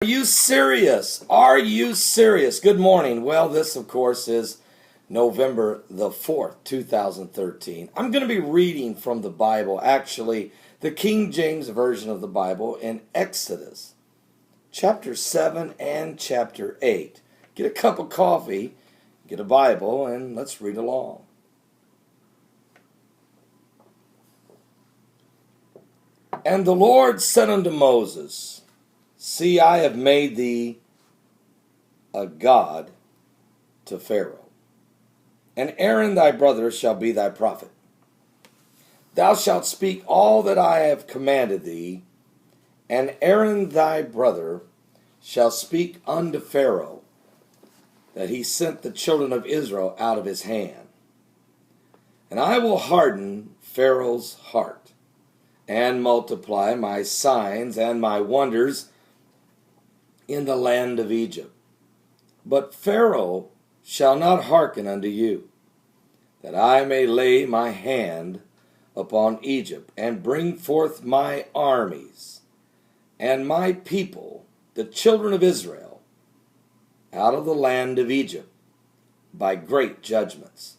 Are you serious? Are you serious? Good morning. Well, this, of course, is November the 4th, 2013. I'm going to be reading from the Bible, actually, the King James Version of the Bible in Exodus, chapter 7 and chapter 8. Get a cup of coffee, get a Bible, and let's read along. And the Lord said unto Moses, See, I have made thee a god to Pharaoh, and Aaron thy brother shall be thy prophet. Thou shalt speak all that I have commanded thee, and Aaron thy brother shall speak unto Pharaoh, that he sent the children of Israel out of his hand. And I will harden Pharaoh's heart, and multiply my signs and my wonders in the land of Egypt. But Pharaoh shall not hearken unto you, that I may lay my hand upon Egypt, and bring forth my armies, and my people, the children of Israel, out of the land of Egypt, by great judgments.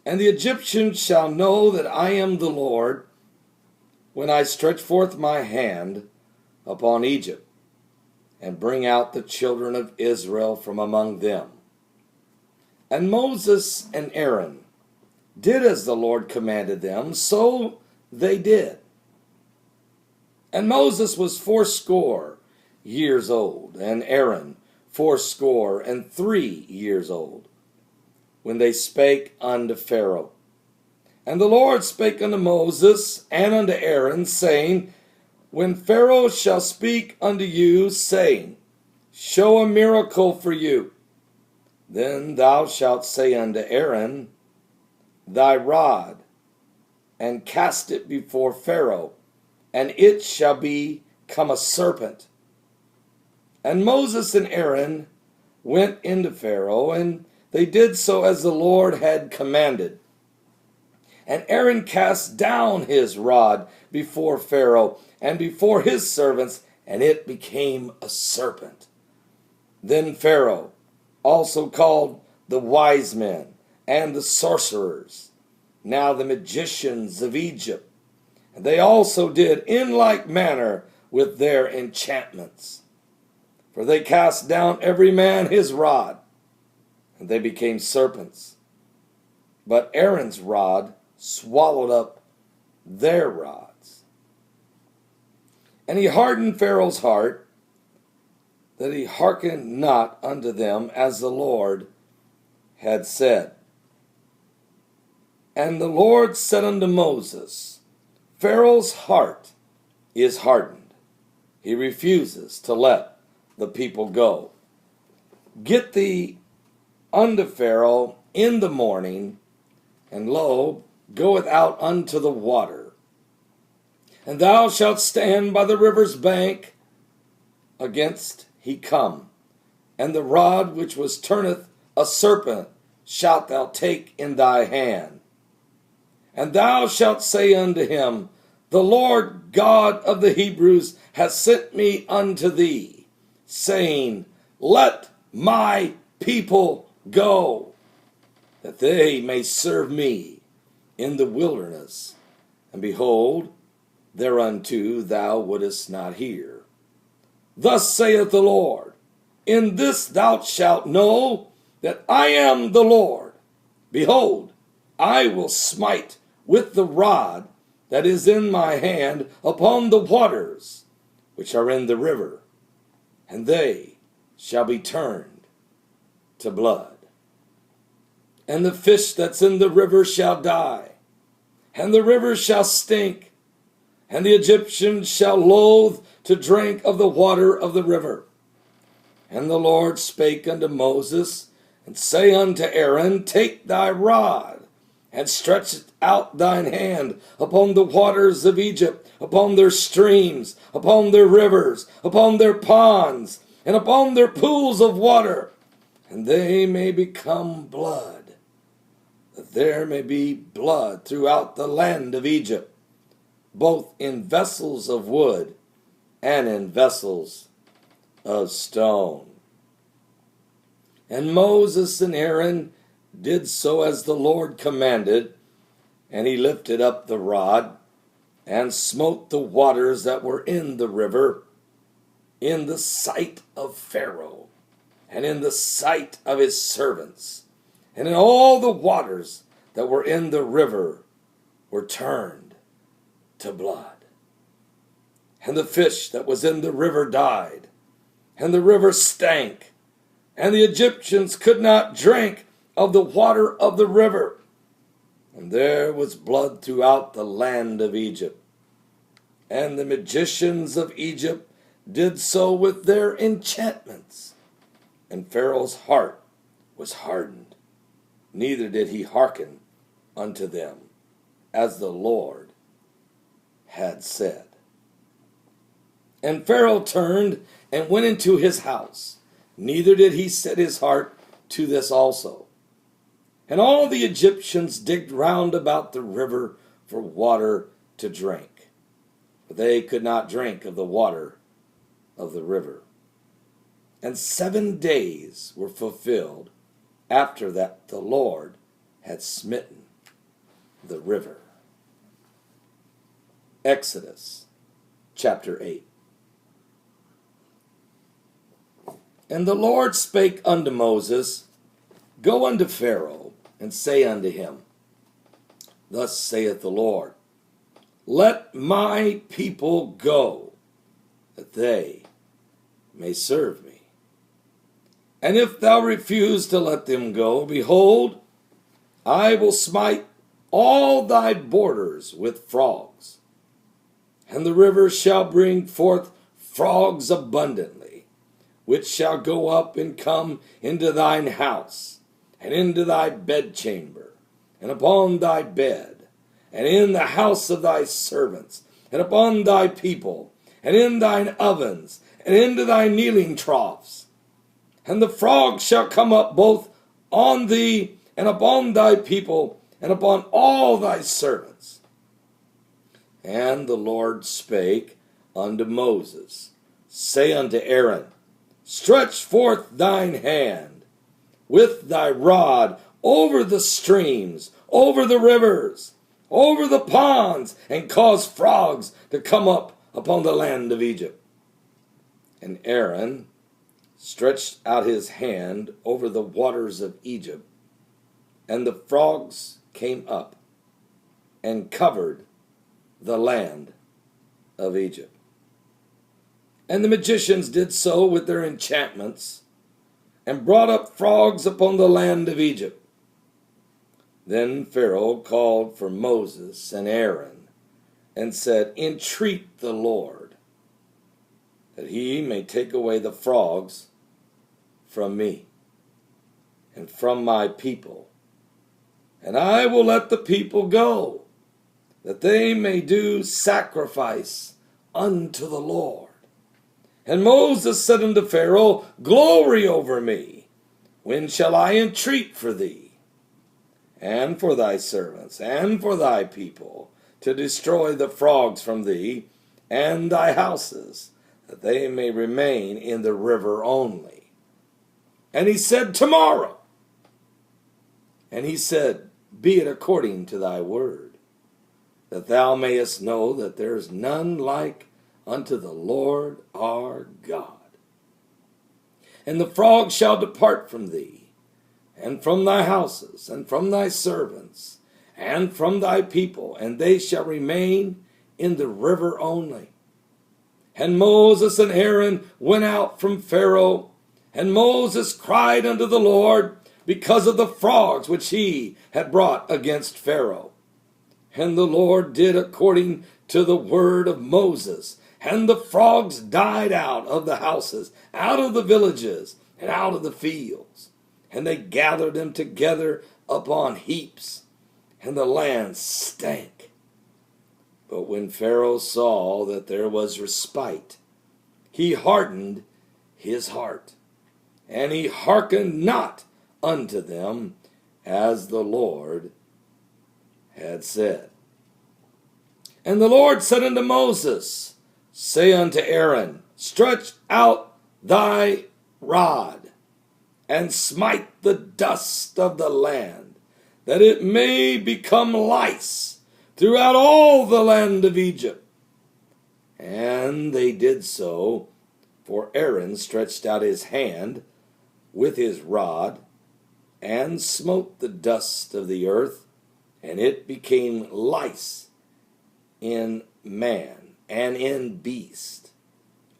And the Egyptians shall know that I am the Lord, when I stretch forth my hand upon Egypt, and bring out the children of Israel from among them. And Moses and Aaron did as the Lord commanded them, so they did. And Moses was 80 years old, and Aaron 83 years old, when they spake unto Pharaoh. And the Lord spake unto Moses and unto Aaron, saying, When Pharaoh shall speak unto you, saying, Show a miracle for you, then thou shalt say unto Aaron, Thy rod, and cast it before Pharaoh, and it shall become a serpent. And Moses and Aaron went into Pharaoh, and they did so as the Lord had commanded. And Aaron cast down his rod before Pharaoh and before his servants, and it became a serpent. Then Pharaoh also called the wise men and the sorcerers, now the magicians of Egypt, and they also did in like manner with their enchantments. For they cast down every man his rod, and they became serpents. But Aaron's rod swallowed up their rods. And he hardened Pharaoh's heart, that he hearkened not unto them, as the Lord had said. And the Lord said unto Moses, Pharaoh's heart is hardened. He refuses to let the people go. Get thee unto Pharaoh in the morning, and lo, goeth out unto the water. And thou shalt stand by the river's bank against he come. And the rod which was turneth a serpent shalt thou take in thy hand. And thou shalt say unto him, The Lord God of the Hebrews hath sent me unto thee, saying, Let my people go, that they may serve me in the wilderness. And behold, thereunto thou wouldest not hear. Thus saith the Lord, In this thou shalt know that I am the Lord. Behold, I will smite with the rod that is in my hand upon the waters which are in the river, and they shall be turned to blood. And the fish that's in the river shall die, and the river shall stink, and the Egyptians shall loathe to drink of the water of the river. And the Lord spake unto Moses, and say unto Aaron, Take thy rod, and stretch out thine hand upon the waters of Egypt, upon their streams, upon their rivers, upon their ponds, and upon their pools of water, and they may become blood, that there may be blood throughout the land of Egypt, both in vessels of wood and in vessels of stone. And Moses and Aaron did so as the Lord commanded, and he lifted up the rod, and smote the waters that were in the river, in the sight of Pharaoh, and in the sight of his servants, and in all the waters that were in the river were turned to blood. And the fish that was in the river died, and the river stank, and the Egyptians could not drink of the water of the river. And there was blood throughout the land of Egypt. And the magicians of Egypt did so with their enchantments. And Pharaoh's heart was hardened, neither did he hearken unto them, as the Lord had said. And Pharaoh turned and went into his house, neither did he set his heart to this also. And all the Egyptians digged round about the river for water to drink, but they could not drink of the water of the river. And 7 days were fulfilled after that the Lord had smitten the river. Exodus chapter 8. And the Lord spake unto Moses, Go unto Pharaoh, and say unto him, Thus saith the Lord, Let my people go, that they may serve me. And if thou refuse to let them go, behold, I will smite all thy borders with frogs, and the rivers shall bring forth frogs abundantly, which shall go up and come into thine house, and into thy bedchamber, and upon thy bed, and in the house of thy servants, and upon thy people, and in thine ovens, and into thy kneeling troughs. And the frogs shall come up both on thee, and upon thy people, and upon all thy servants. And the Lord spake unto Moses, Say unto Aaron, Stretch forth thine hand with thy rod over the streams, over the rivers, over the ponds, and cause frogs to come up upon the land of Egypt. And Aaron stretched out his hand over the waters of Egypt, and the frogs came up and covered the land of Egypt. And the magicians did so with their enchantments, and brought up frogs upon the land of Egypt. Then Pharaoh called for Moses and Aaron, and said, Entreat the Lord, that he may take away the frogs from me, and from my people, and I will let the people go, that they may do sacrifice unto the Lord. And Moses said unto Pharaoh, Glory over me, when shall I entreat for thee, and for thy servants, and for thy people, to destroy the frogs from thee, and thy houses, that they may remain in the river only? And he said, Tomorrow. And he said, Be it according to thy word, that thou mayest know that there is none like unto the Lord our God. And the frogs shall depart from thee, and from thy houses, and from thy servants, and from thy people, and they shall remain in the river only. And Moses and Aaron went out from Pharaoh, and Moses cried unto the Lord because of the frogs which he had brought against Pharaoh. And the Lord did according to the word of Moses, and the frogs died out of the houses, out of the villages, and out of the fields. And they gathered them together upon heaps, and the land stank. But when Pharaoh saw that there was respite, he hardened his heart, and he hearkened not unto them, as the Lord had said. And the Lord said unto Moses, Say unto Aaron, Stretch out thy rod, and smite the dust of the land, that it may become lice throughout all the land of Egypt. And they did so, for Aaron stretched out his hand with his rod, and smote the dust of the earth, and it became lice in man and in beast.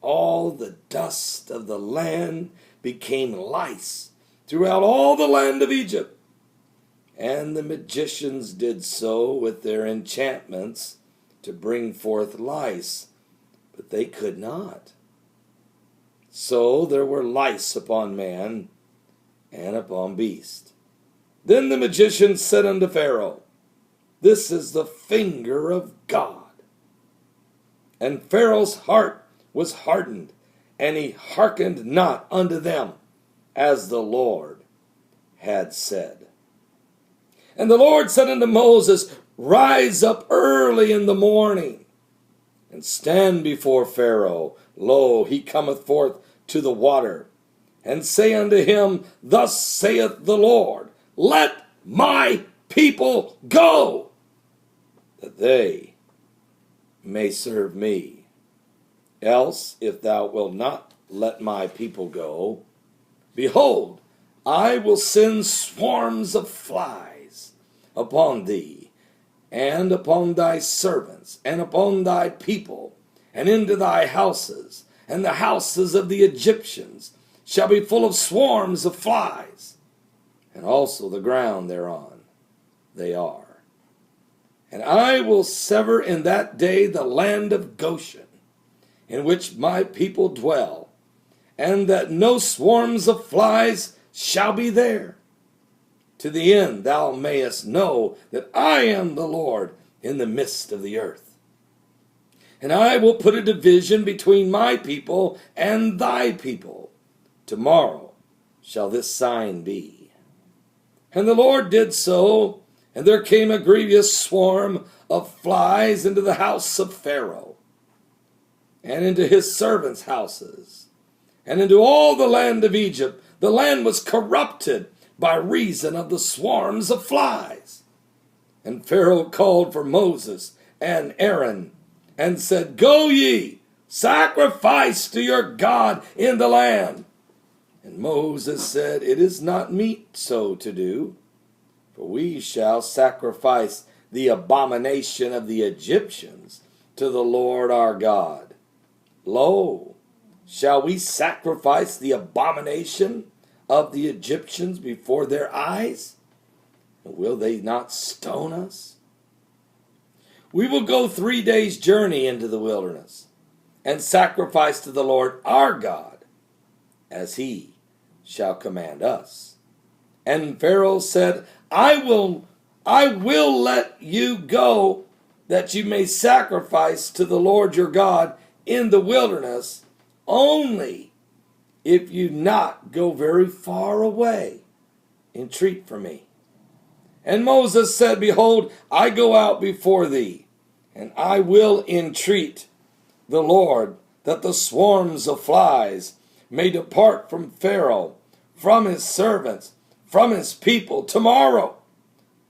All the dust of the land became lice throughout all the land of Egypt. And the magicians did so with their enchantments to bring forth lice, but they could not. So there were lice upon man and upon beast. Then the magicians said unto Pharaoh, This is the finger of God. And Pharaoh's heart was hardened, and he hearkened not unto them, as the Lord had said. And the Lord said unto Moses, Rise up early in the morning, and stand before Pharaoh. Lo, he cometh forth to the water. And say unto him, Thus saith the Lord, Let my people go, that they may serve me. Else, if thou wilt not let my people go, behold, I will send swarms of flies upon thee, and upon thy servants, and upon thy people, and into thy houses, and the houses of the Egyptians shall be full of swarms of flies, and also the ground thereon they are. And I will sever in that day the land of Goshen, in which my people dwell, and that no swarms of flies shall be there, to the end thou mayest know that I am the Lord in the midst of the earth. And I will put a division between my people and thy people. Tomorrow shall this sign be. And the Lord did so, and there came a grievous swarm of flies into the house of Pharaoh, and into his servants' houses, and into all the land of Egypt. The land was corrupted by reason of the swarms of flies. And Pharaoh called for Moses and Aaron, and said, Go ye, sacrifice to your God in the land. And Moses said, It is not meet so to do, for we shall sacrifice the abomination of the Egyptians to the Lord our God. Lo, shall we sacrifice the abomination of the Egyptians before their eyes? And will they not stone us? We will go 3 days' journey into the wilderness, and sacrifice to the Lord our God, as he shall command us. And Pharaoh said, I will let you go, that you may sacrifice to the Lord your God in the wilderness, only if you not go very far away. Entreat for me. And Moses said, Behold, I go out before thee, and I will entreat the Lord that the swarms of flies may depart from Pharaoh, from his servants, from his people tomorrow.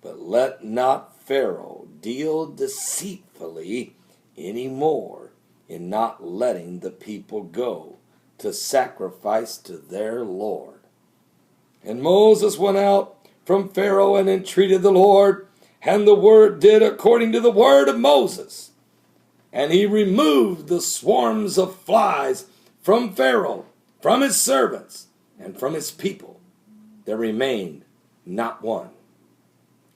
But let not Pharaoh deal deceitfully any more in not letting the people go to sacrifice to their Lord. And Moses went out from Pharaoh and entreated the Lord, and the Lord did according to the word of Moses. And he removed the swarms of flies from Pharaoh, from his servants, and from his people. There remained not one.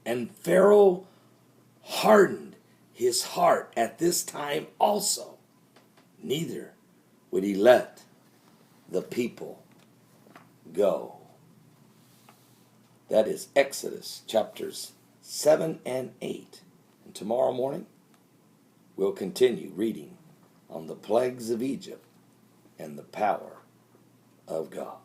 And Pharaoh hardened his heart at this time also, neither would he let the people go. That is Exodus chapters 7 and 8. And tomorrow morning, we'll continue reading on the plagues of Egypt and the power of God.